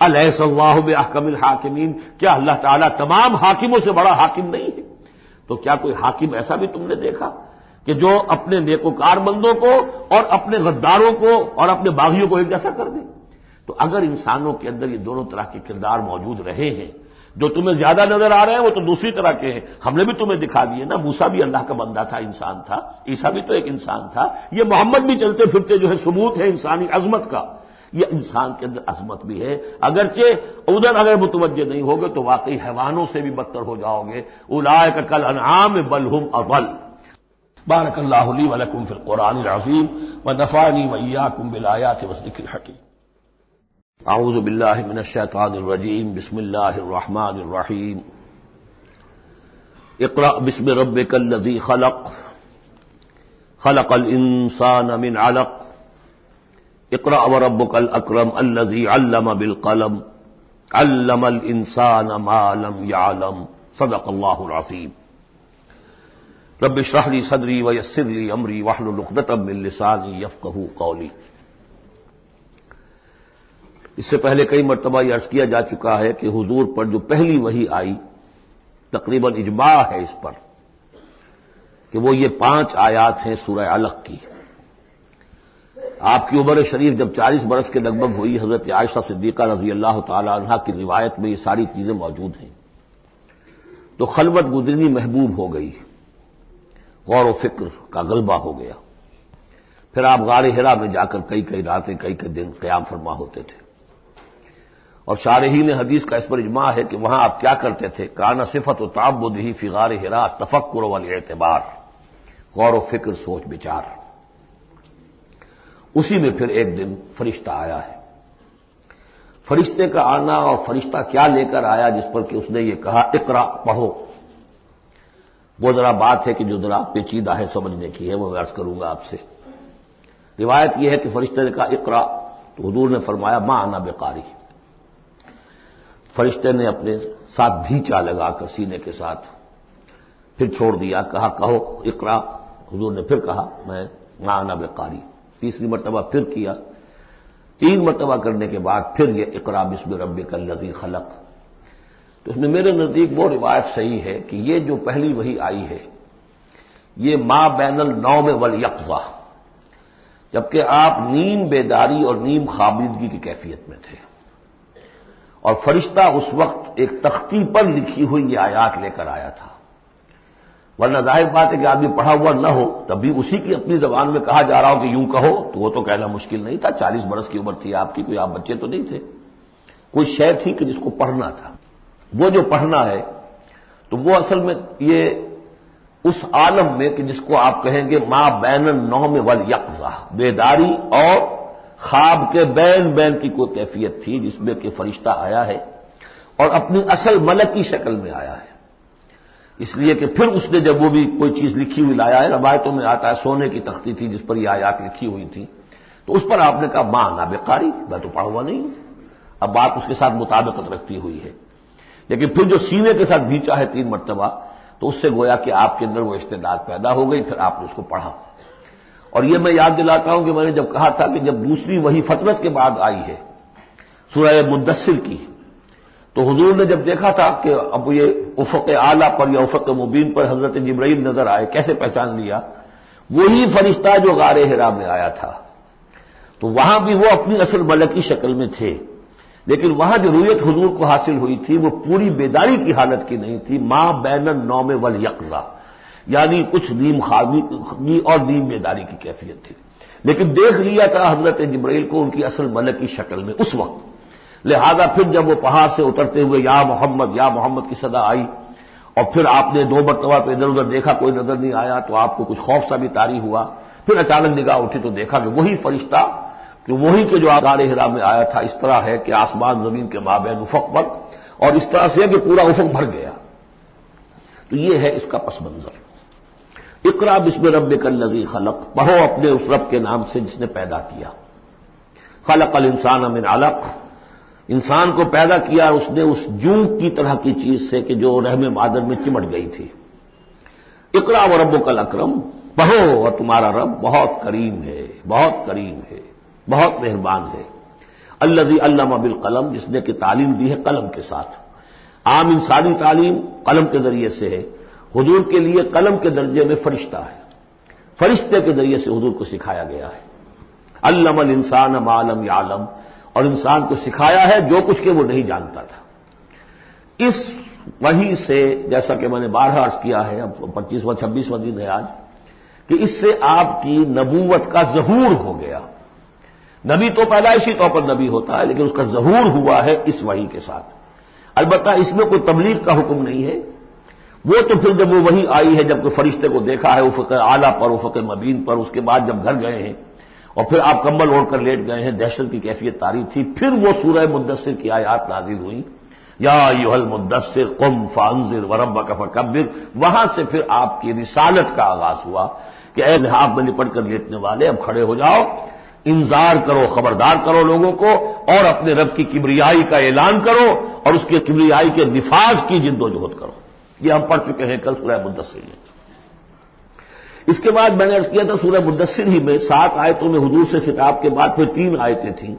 الیس اللہ باحکم الحاکمین، کیا اللہ تعالیٰ تمام حاکموں سے بڑا حاکم نہیں ہے؟ تو کیا کوئی حاکم ایسا بھی تم نے دیکھا کہ جو اپنے نیکوکار بندوں کو اور اپنے غداروں کو اور اپنے باغیوں کو ایک جیسا کر دے؟ تو اگر انسانوں کے اندر یہ دونوں طرح کے کردار موجود رہے ہیں، جو تمہیں زیادہ نظر آ رہے ہیں وہ تو دوسری طرح کے ہیں، ہم نے بھی تمہیں دکھا دیے نا۔ موسیٰ بھی اللہ کا بندہ تھا، انسان تھا، عیسیٰ بھی تو ایک انسان تھا، یہ محمد بھی چلتے پھرتے جو ہے ثبوت ہے انسانی عظمت کا۔ یہ انسان کے اندر عظمت بھی ہے، اگرچہ ادھر اگر متوجہ نہیں ہوگے تو واقعی حیوانوں سے بھی بدتر ہو جاؤ گے۔ اولئک کالانعام بل هم اضل۔ بارک اللہ لی ولکم فی القرآن العظیم ونفعنی وإیاکم بالآیات والذکر الحکیم۔ اعوذ باللہ من الشیطان الرجیم، بسم اللہ الرحمن الرحیم۔ اقرأ باسم ربک الذی خلق، خلق الانسان من علق، اقرأ وربک الاکرم الذی علم بالقلم، علم الانسان ما لم يعلم، صدق اللہ العظیم۔ رب اشرح لی صدری ویسر لی امری واحلل عقدۃ من لسانی یفقہوا قولی۔ اس سے پہلے کئی مرتبہ یہ عرض کیا جا چکا ہے کہ حضور پر جو پہلی وحی آئی تقریباً اجماع ہے اس پر کہ وہ یہ 5 آیات ہیں سورہ علق کی۔ آپ کی عمر شریف جب 40 برس کے لگ بھگ ہوئی، حضرت عائشہ صدیقہ رضی اللہ تعالی عنہا کی روایت میں یہ ساری چیزیں موجود ہیں، تو خلوت گزرنی محبوب ہو گئی، غور و فکر کا غلبہ ہو گیا۔ پھر آپ غار حرا میں جا کر کئی راتیں کئی دن قیام فرما ہوتے تھے، اور شارحین حدیث کا اس پر اجماع ہے کہ وہاں آپ کیا کرتے تھے؟ کانا صفت و تعبدہ فی غار حرا تفکر والاعتبار، غور و فکر، سوچ بچار۔ اسی میں پھر ایک دن فرشتہ آیا ہے۔ فرشتے کا آنا اور فرشتہ کیا لے کر آیا جس پر کہ اس نے یہ کہا اقرا، پڑھو، وہ ذرا بات ہے کہ جو ذرا پیچیدہ ہے، سمجھنے کی ہے، وہ میں عرض کروں گا آپ سے۔ روایت یہ ہے کہ فرشتے نے کہا اقرا، تو حضور نے فرمایا ما انا بقاری۔ فرشتے نے اپنے ساتھ بھیچا لگا کر سینے کے ساتھ، پھر چھوڑ دیا، کہا کہو اقرا۔ حضور نے پھر کہا میں ما انا بقاری، تیسری مرتبہ پھر کیا، 3 مرتبہ کرنے کے بعد پھر یہ اقرا بسم ربک الذی خلق۔ تو اس میں میرے نزدیک وہ روایت صحیح ہے کہ یہ جو پہلی وحی آئی ہے یہ ما بین النوم والیقظہ، جبکہ آپ نیم بیداری اور نیم خوابیدگی کی کیفیت میں تھے، اور فرشتہ اس وقت ایک تختی پر لکھی ہوئی یہ آیات لے کر آیا تھا۔ ورنہ ظاہر بات ہے کہ آدمی پڑھا ہوا نہ ہو، تب بھی اسی کی اپنی زبان میں کہا جا رہا ہو کہ یوں کہو، تو وہ تو کہنا مشکل نہیں تھا۔ 40 برس کی عمر تھی آپ کی، کوئی آپ بچے تو نہیں تھے، کوئی شے تھی کہ جس کو پڑھنا تھا۔ وہ جو پڑھنا ہے تو وہ اصل میں یہ اس عالم میں کہ جس کو آپ کہیں گے ما بین النوم والیقظہ، بیداری اور خواب کے بین کی کوئی کیفیت تھی جس میں کہ فرشتہ آیا ہے اور اپنی اصل ملکی شکل میں آیا ہے۔ اس لیے کہ پھر اس نے جب وہ بھی کوئی چیز لکھی ہوئی لایا ہے، روایتوں میں آتا ہے سونے کی تختی تھی جس پر یہ آیات لکھی ہوئی تھی، تو اس پر آپ نے کہا ما انا بقاری، میں تو پڑھا ہوا نہیں ہوں۔ اب بات اس کے ساتھ مطابقت رکھتی ہوئی ہے، لیکن پھر جو سینے کے ساتھ بھیچا ہے 3 مرتبہ، تو اس سے گویا کہ آپ کے اندر وہ استعداد پیدا ہو گئی، پھر آپ نے اس کو پڑھا۔ اور یہ میں یاد دلاتا ہوں کہ میں نے جب کہا تھا کہ جب دوسری وحی فترت کے بعد آئی ہے سورہ مدثر کی، تو حضور نے جب دیکھا تھا کہ اب یہ افق اعلیٰ پر یا افق مبین پر حضرت جبرائیل نظر آئے، کیسے پہچان لیا؟ وہی فرشتہ جو غار حرا میں آیا تھا، تو وہاں بھی وہ اپنی اصل ملکی شکل میں تھے، لیکن وہاں جو رویت حضور کو حاصل ہوئی تھی وہ پوری بیداری کی حالت کی نہیں تھی، ما بین النوم والیقظہ، یعنی کچھ نیم خوابی اور نیم بیداری کی کیفیت تھی، لیکن دیکھ لیا تھا حضرت جبرائیل کو ان کی اصل ملکی شکل میں اس وقت۔ لہذا پھر جب وہ پہاڑ سے اترتے ہوئے یا محمد کی صدا آئی، اور پھر آپ نے 2 مرتبہ تو ادھر ادھر دیکھا، کوئی نظر نہیں آیا، تو آپ کو کچھ خوف سا بھی طاری ہوا۔ پھر اچانک نگاہ اٹھی تو دیکھا کہ وہی فرشتہ کہ وہی کے جو غار حرا میں آیا تھا، اس طرح ہے کہ آسمان زمین کے مابین افق پر، اور اس طرح سے کہ پورا افق بھر گیا۔ تو یہ ہے اس کا پس منظر۔ اقرا بسم ربک الذی خلق، پڑھو اپنے اس رب کے نام سے جس نے پیدا کیا۔ خلق الانسان من علق، انسان کو پیدا کیا اس نے اس جون کی طرح کی چیز سے کہ جو رحم مادر میں چمٹ گئی تھی۔ اقرا وربک الاکرم، پڑھو اور تمہارا رب بہت کریم ہے، بہت کریم ہے، بہت مہربان ہے۔ الذی علم بالقلم، جس نے کہ تعلیم دی ہے قلم کے ساتھ۔ عام انسانی تعلیم قلم کے ذریعے سے ہے، حضور کے لیے قلم کے درجے میں فرشتہ ہے، فرشتے کے ذریعے سے حضور کو سکھایا گیا ہے۔ علم الانسان ما لم یعلم، اور انسان کو سکھایا ہے جو کچھ کہ وہ نہیں جانتا تھا۔ اس وحی سے، جیسا کہ میں نے بارہا عرض کیا ہے، اب 25واں 26واں دن ہے آج، کہ اس سے آپ کی نبوت کا ظہور ہو گیا۔ نبی تو پیدائشی طور پر نبی ہوتا ہے، لیکن اس کا ظہور ہوا ہے اس وحی کے ساتھ۔ البتہ اس میں کوئی تبلیغ کا حکم نہیں ہے، وہ تو پھر جب وہ وحی آئی ہے، جب کوئی فرشتے کو دیکھا ہے افق اعلیٰ پر، افق مبین پر، اس کے بعد جب گھر گئے ہیں اور پھر آپ کمبل اوڑھ کر لیٹ گئے ہیں، دہشت کی کیفیت طاری تھی، پھر وہ سورہ مدثر کی آیات نازل ہوئی، یا ایھا المدثر قم فانذر وربک فکبر۔ وہاں سے پھر آپ کی رسالت کا آغاز ہوا کہ اے لحاف میں لپٹ کر لیٹنے والے، اب کھڑے ہو جاؤ، انذار کرو، خبردار کرو لوگوں کو، اور اپنے رب کی کبریائی کا اعلان کرو، اور اس کے کبریائی کے نفاذ کی جد و جہد کرو۔ یہ ہم پڑھ چکے ہیں کل سورہ مدثر میں۔ اس کے بعد میں نے عرض کیا تھا سورہ مدثر ہی میں 7 آیتوں میں حضور سے خطاب کے بعد پھر 3 آیتیں تھیں۔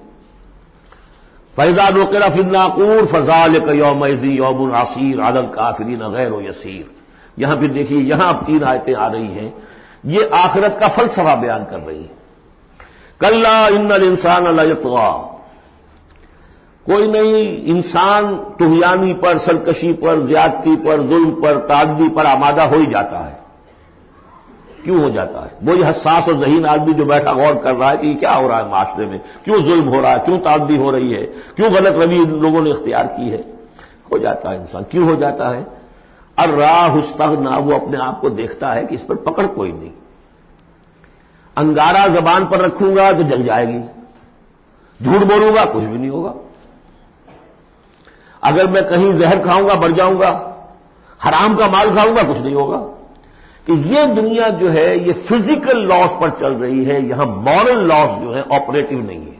فَإِذَا نُقِرَ فِي النَّاقُورِ فَذَلِكَ يَوْمَئِذٍ يَوْمٌ عَسِيرٌ عَلَى الْكَافِرِينَ غَيْرُ يَسِيرٌ۔ یہاں پھر دیکھیے، یہاں اب 3 آیتیں آ رہی ہیں، یہ آخرت کا فلسفہ بیان کر رہی ہیں۔ کلا ان الانسان لیطغی، کوئی نہیں، انسان طغیانی پر، سرکشی پر، زیادتی پر، ظلم پر، تعدی پر آمادہ ہو ہی جاتا ہے۔ کیوں ہو جاتا ہے؟ وہی حساس اور ذہین آدمی جو بیٹھا غور کر رہا ہے کہ یہ کیا ہو رہا ہے معاشرے میں، کیوں ظلم ہو رہا ہے، کیوں تعدی ہو رہی ہے، کیوں غلط روی لوگوں نے اختیار کی ہے، ہو جاتا ہے انسان۔ کیوں ہو جاتا ہے؟ الراہ استغنا، وہ اپنے آپ کو دیکھتا ہے کہ اس پر پکڑ کوئی نہیں، انگارہ زبان پر رکھوں گا تو جل جائے گی، جھوٹ بولوں گا کچھ بھی نہیں ہوگا، اگر میں کہیں زہر کھاؤں گا مر جاؤں گا، حرام کا مال کھاؤں گا کچھ نہیں ہوگا۔ کہ یہ دنیا جو ہے یہ فزیکل لاز پر چل رہی ہے، یہاں مورل لاز جو ہے آپریٹو نہیں ہے۔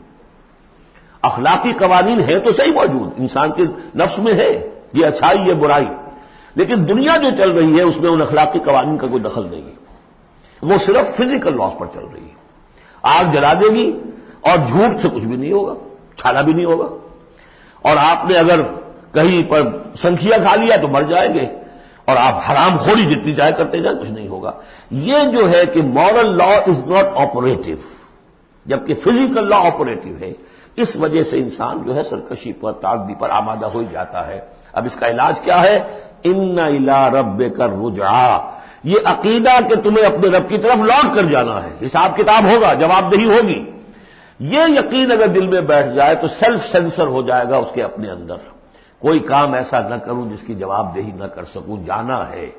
اخلاقی قوانین ہے تو صحیح موجود، انسان کے نفس میں ہے، یہ اچھائی یہ برائی، لیکن دنیا جو چل رہی ہے اس میں ان اخلاقی قوانین کا کوئی دخل نہیں ہے، وہ صرف فزیکل لاز پر چل رہی ہے۔ آگ جلا دے گی اور جھوٹ سے کچھ بھی نہیں ہوگا، چھالا بھی نہیں ہوگا، اور آپ نے اگر کہیں پر سنکھیا کھا لیا تو مر جائیں گے، اور آپ حرام خوری جتنی چاہے کرتے جائیں کچھ نہیں ہوگا۔ یہ جو ہے کہ moral law is not operative, جبکہ فزیکل لا آپریٹو ہے، اس وجہ سے انسان جو ہے سرکشی پر، تعدی پر آمادہ ہو جاتا ہے۔ اب اس کا علاج کیا ہے؟ ان الی ربک الرجعی، یہ عقیدہ کہ تمہیں اپنے رب کی طرف لوٹ کر جانا ہے، حساب کتاب ہوگا، جواب دہی ہوگی، یہ یقین اگر دل میں بیٹھ جائے تو سیلف سینسر ہو جائے گا اس کے اپنے اندر، کوئی کام ایسا نہ کروں جس کی جواب دہی نہ کر سکوں، جانا ہے۔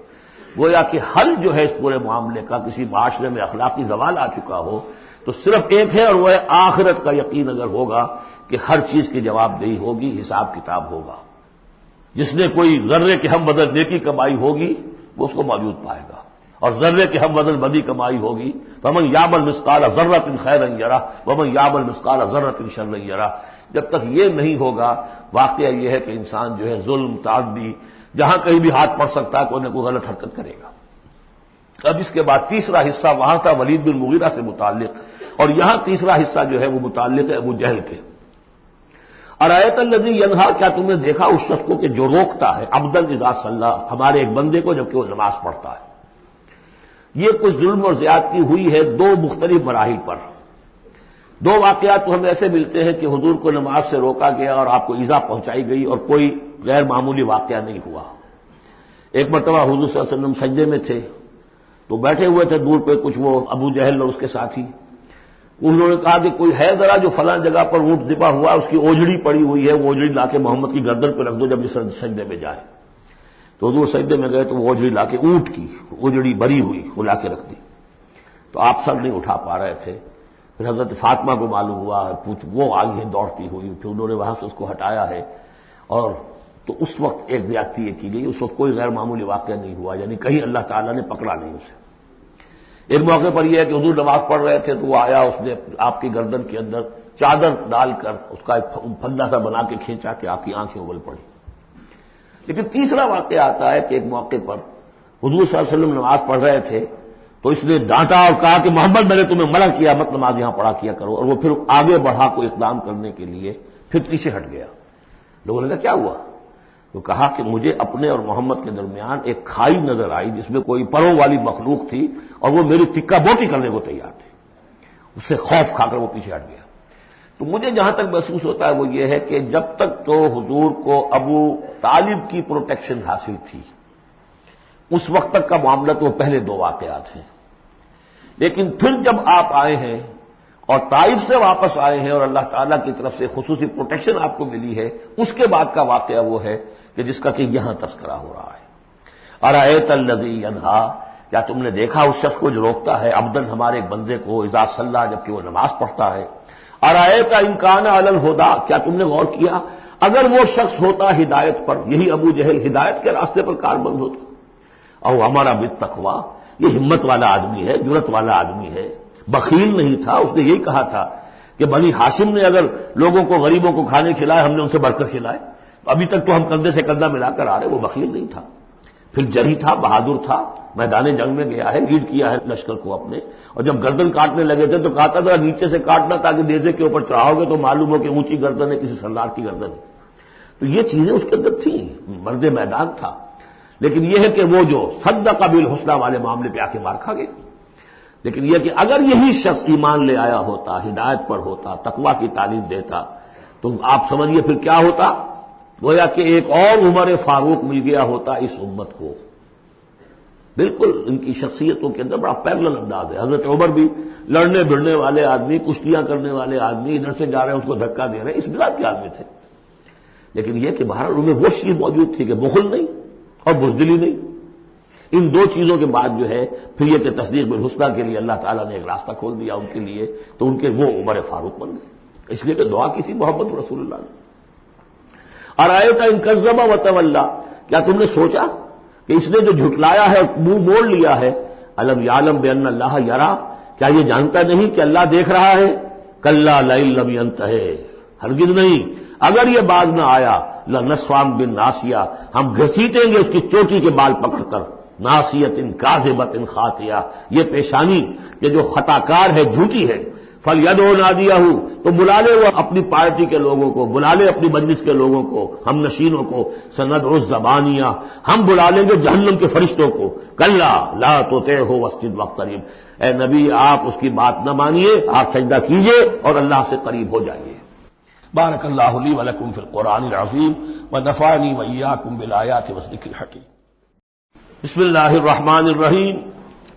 گویا کہ حل جو ہے اس پورے معاملے کا، کسی معاشرے میں اخلاقی زوال آ چکا ہو تو صرف ایک ہے، اور وہ ہے آخرت کا یقین اگر ہوگا کہ ہر چیز کی جواب دہی ہوگی، حساب کتاب ہوگا۔ جس نے کوئی ذرے کے ہم بدل نیکی کمائی ہوگی وہ اس کو موجود پائے گا، اور ذرے کے ہم بدل بدی کمائی ہوگی فمن یعمل مثقال ذرۃ خیرا یرہ ومن یعمل مثقال ذرۃ شرا یرہ۔ جب تک یہ نہیں ہوگا، واقعہ یہ ہے کہ انسان جو ہے ظلم، تعدی، جہاں کہیں بھی ہاتھ پڑ سکتا ہے کوئی نہ کوئی غلط حرکت کرے گا۔ اب اس کے بعد تیسرا حصہ وہاں تھا ولید بن مغیرہ سے متعلق، اور یہاں تیسرا حصہ جو ہے وہ متعلق ہے ابو جہل کے۔ ارایت الذی ینہا، کیا تم نے دیکھا اس شخص کو کہ جو روکتا ہے، عبدا اذا صلی، ہمارے ایک بندے کو جبکہ وہ نماز پڑھتا ہے۔ یہ کچھ ظلم اور زیادتی ہوئی ہے دو مختلف مراحل پر۔ دو واقعات تو ہمیں ایسے ملتے ہیں کہ حضور کو نماز سے روکا گیا اور آپ کو ایذا پہنچائی گئی اور کوئی غیر معمولی واقعہ نہیں ہوا۔ ایک مرتبہ حضور صلی اللہ علیہ وسلم سجدے میں تھے تو بیٹھے ہوئے تھے دور پہ کچھ وہ ابو جہل اور اس کے ساتھی، انہوں نے کہا کہ کوئی ہے ذرا جو فلاں جگہ پر اونٹ ذبح ہوا، اس کی اوجڑی پڑی ہوئی ہے، وہ اوجڑی لا کے محمد کی گردن پہ رکھ دو جب یہ سجدے میں جائے۔ تو حضور سجدے میں گئے تو وہ اوجڑی لا کے، اونٹ کی اوجڑی بری ہوئی وہ لا کے رکھ دی، تو آپ سر نہیں اٹھا پا رہے تھے۔ پھر حضرت فاطمہ کو معلوم ہوا، وہ آئی ہے دوڑتی ہوئی، پھر انہوں نے وہاں سے اس کو ہٹایا ہے، اور تو اس وقت ایک زیادتی یہ کی گئی، اس وقت کوئی غیر معمولی واقعہ نہیں ہوا، یعنی کہیں اللہ تعالیٰ نے پکڑا نہیں اسے۔ ایک موقع پر یہ ہے کہ حضور نماز پڑھ رہے تھے تو وہ آیا، اس نے آپ کی گردن کے اندر چادر ڈال کر اس کا ایک پھندا سا بنا کے کھینچا کہ آپ کی آنکھیں ابل پڑی۔ لیکن تیسرا واقعہ آتا ہے کہ ایک موقع پر حضور صلی اللہ علیہ وسلم نماز پڑھ رہے تھے تو اس نے ڈانٹا اور کہا کہ محمد میں نے تمہیں منع کیا مت نماز یہاں پڑھا کیا کرو، اور وہ پھر آگے بڑھا کوئی اقدام کرنے کے لیے پھر پیچھے ہٹ گیا۔ لوگوں نے کہا کیا ہوا؟ تو کہا کہ مجھے اپنے اور محمد کے درمیان ایک کھائی نظر آئی جس میں کوئی پروں والی مخلوق تھی اور وہ میری تکا بوٹی کرنے کو تیار تھی، اس سے خوف کھا کر وہ پیچھے ہٹ گیا۔ تو مجھے جہاں تک محسوس ہوتا ہے وہ یہ ہے کہ جب تک تو حضور کو ابو طالب کی پروٹیکشن حاصل تھی، اس وقت تک کا معاملہ تو پہلے دو واقعات ہیں، لیکن پھر جب آپ آئے ہیں اور طائف سے واپس آئے ہیں اور اللہ تعالیٰ کی طرف سے خصوصی پروٹیکشن آپ کو ملی ہے، اس کے بعد کا واقعہ وہ ہے کہ جس کا کہ یہاں تذکرہ ہو رہا ہے۔ ارایت الذی ینہا، کیا تم نے دیکھا اس شخص کو جو روکتا ہے، عبدن ہمارے ایک بندے کو، اذا صلی جبکہ وہ نماز پڑھتا ہے۔ ارایت ان کان علی الہدی، کیا تم نے غور کیا اگر وہ شخص ہوتا ہدایت پر، یہی ابو جہل ہدایت کے راستے پر کاربند ہوتا، او ہمارا بالتقوی، یہ ہمت والا آدمی ہے، جرت والا آدمی ہے، بخیل نہیں تھا، اس نے یہی کہا تھا کہ بنی ہاشم نے اگر لوگوں کو غریبوں کو کھانے کھلائے ہم نے ان سے بڑھ کر کھلائے، ابھی تک تو ہم کندھے سے کندھا ملا کر آ رہے، وہ بخیل نہیں تھا، پھر جری تھا، بہادر تھا، میدان جنگ میں گیا ہے، لیڈ کیا ہے لشکر کو اپنے، اور جب گردن کاٹنے لگے تھے تو کہا تھا ذرا نیچے سے کاٹنا تاکہ نیزے کے اوپر چڑھاؤ گے تو معلوم ہو کہ اونچی گردن ہے کسی سردار کی گردن ہے۔ تو یہ چیزیں اس کے اندر تھیں، مرد میدان تھا، لیکن یہ ہے کہ وہ جو صدق بالحسنی والے معاملے پہ آ کے مار کھا گئے۔ لیکن یہ کہ اگر یہی شخص ایمان لے آیا ہوتا، ہدایت پر ہوتا، تقویٰ کی تعلیم دیتا، تو آپ سمجھیے پھر کیا ہوتا؟ گویا کہ ایک اور عمر فاروق مل گیا ہوتا اس امت کو۔ بالکل ان کی شخصیتوں کے اندر بڑا پیرلل انداز ہے۔ حضرت عمر بھی لڑنے بھڑنے والے آدمی، کشتیاں کرنے والے آدمی، ادھر سے جا رہے ہیں اس کو دھکا دے رہے ہیں، اس بلاد کے آدمی تھے، لیکن یہ کہ بہرحال ان میں وہ چیز موجود تھی کہ بخل نہیں اور بزدلی نہیں۔ ان دو چیزوں کے بعد جو ہے پھر یہ کہ تصدیق بالحسنی کے لیے اللہ تعالیٰ نے ایک راستہ کھول دیا ان کے لیے، تو ان کے وہ عمر فاروق بن گئے، اس لیے کہ دعا کی تھی محمد رسول اللہ نے۔ ارایت ان کذب وتولی، کیا تم نے سوچا کہ اس نے جو جھٹلایا ہے، منہ موڑ لیا ہے، الم یعلم بان اللہ یرا، کیا یہ جانتا نہیں کہ اللہ دیکھ رہا ہے؟ کلا لئن لم ینتہ، ہرگز نہیں، اگر یہ باز نہ آیا، لنسفعا بالناصیہ، ہم گھسیٹیں گے اس کی چوٹی کے بال پکڑ کر، ناصیۃ کاذبۃ خاطیہ، یہ پیشانی کہ جو خطا کار ہے، جھوٹی ہے، فلیدعو نادیہ، تو بلا لے وہ اپنی پارٹی کے لوگوں کو، بلا لے اپنی مجلس کے لوگوں کو، ہم نشینوں کو، سندعو الزبانیہ، ہم بلا لیں گے جہنم کے فرشتوں کو، کلا لا تطعہ واسجد واقترب، اے نبی آپ اس کی بات نہ مانیے، آپ سجدہ کیجئے اور اللہ سے قریب ہو جائیے۔ بارک اللہ لی ولکم فی القرآن العظیم ونفعنی وإیاکم بالآیات والذکر الحکیم۔ بسم اللہ الرحمن الرحیم،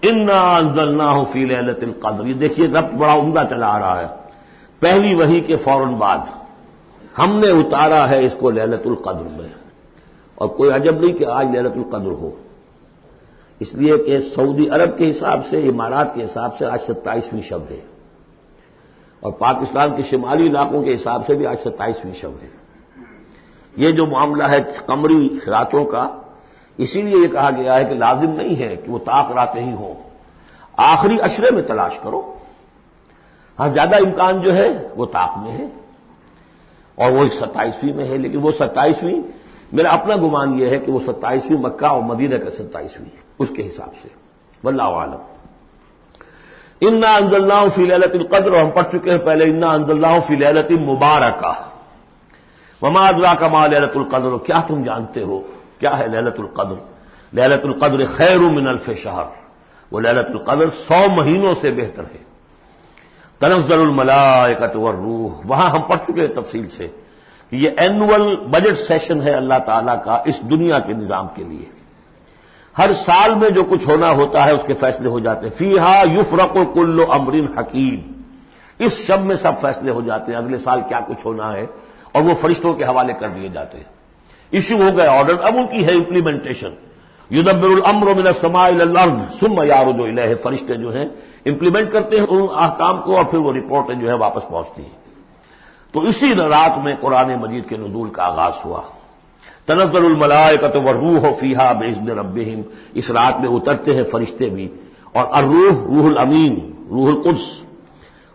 انا انزلناہ فی لیلۃ القدر، یہ دیکھیے ربط بڑا عمدہ چلا آ رہا ہے، پہلی وحی کے فوراً بعد ہم نے اتارا ہے اس کو لیلۃ القدر میں، اور کوئی عجب نہیں کہ آج لیلۃ القدر ہو، اس لیے کہ سعودی عرب کے حساب سے، امارات کے حساب سے آج 27ویں شب ہے، اور پاکستان کے شمالی علاقوں کے حساب سے بھی آج 27ویں شب ہے۔ یہ جو معاملہ ہے قمری راتوں کا، اسی لیے یہ کہا گیا ہے کہ لازم نہیں ہے کہ وہ طاق راتیں ہی ہوں، آخری عشرے میں تلاش کرو، ہاں زیادہ امکان جو ہے وہ طاق میں ہے، اور وہ 27ویں میں ہے، لیکن وہ 27ویں میرا اپنا گمان یہ ہے کہ وہ 27ویں مکہ اور مدینہ کا 27ویں ہے اس کے حساب سے، واللہ اعلم۔ انا انزلناہ فی لیلۃ القدر، ہم پڑھ چکے ہیں پہلے، انا انزلناہ فی لیلۃ مبارکہ، وما ادراک ما لیلۃ القدر، کیا تم جانتے ہو کیا ہے لیلۃ القدر؟ لیلۃ القدر خیر من الف شہر، وہ لیلۃ القدر 100 مہینوں سے بہتر ہے۔ تنزل الملائکۃ والروح، وہاں ہم پڑھ چکے ہیں تفصیل سے کہ یہ اینول بجٹ سیشن ہے اللہ تعالیٰ کا اس دنیا کے نظام کے لیے، ہر سال میں جو کچھ ہونا ہوتا ہے اس کے فیصلے ہو جاتے ہیں، فیہا یفرق کل امر حکیم، اس شب میں سب فیصلے ہو جاتے ہیں، اگلے سال کیا کچھ ہونا ہے، اور وہ فرشتوں کے حوالے کر دیے جاتے ہیں، ایشو ہو گئے آرڈر، اب ان کی ہے امپلیمنٹیشن، یدبر الامر من السماء الى الارض ثم یعرج الیہ، فرشتے جو ہیں امپلیمنٹ کرتے ہیں ان احکام کو، اور پھر وہ رپورٹیں جو ہے واپس پہنچتی ہیں۔ تو اسی رات میں قرآن مجید کے نزول کا آغاز ہوا، تنزل الملائکۃ والروح فیہا باذن ربہم، اس رات میں اترتے ہیں فرشتے بھی، اور الروح روح الامین، روح القدس،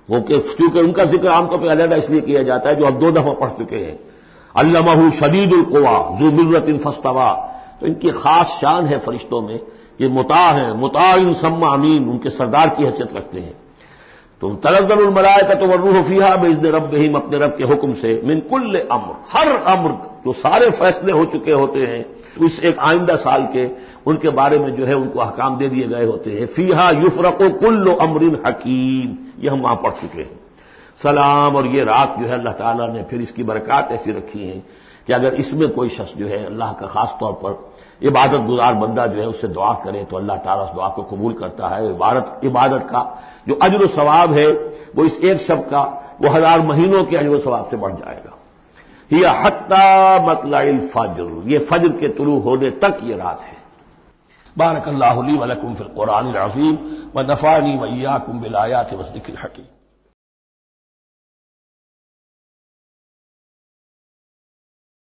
وہ کہ چونکہ ان کا ذکر عام طور پہ علیحدہ اس لیے کیا جاتا ہے جو ہم 2 دفعہ پڑھ چکے ہیں، علمہ شدید القویٰ ذو مرۃ فاستویٰ، تو ان کی خاص شان ہے فرشتوں میں، یہ مطاع ہیں، مطاع ثم امین، ان کے سردار کی حیثیت رکھتے ہیں۔ تو تنزل الملائکۃ والروح فیہا باذن ربہم، اپنے رب کے حکم سے، من کل امر، ہر امر، جو سارے فیصلے ہو چکے ہوتے ہیں اس ایک آئندہ سال کے، ان کے بارے میں جو ہے ان کو احکام دے دیے گئے ہوتے ہیں، فیہا یفرق کل امر حکیم، یہ ہم وہاں پڑھ چکے ہیں۔ سلام، اور یہ رات جو ہے اللہ تعالیٰ نے پھر اس کی برکات ایسی رکھی ہیں کہ اگر اس میں کوئی شخص جو ہے اللہ کا خاص طور پر عبادت گزار بندہ جو ہے اس سے دعا کرے تو اللہ تعالیٰ اس دعا کو قبول کرتا ہے، عبادت کا جو اجر و ثواب ہے وہ اس ایک شب کا وہ 1000 مہینوں کے اجر و ثواب سے بڑھ جائے گا۔ یہ حتی مطلع الفجر، یہ فجر کے طلوع ہونے تک یہ رات ہے۔ بارک اللہ لی ولکم فی القرآن العظیم ونفعنی وإیاکم بالآیات والذکر الحکیم۔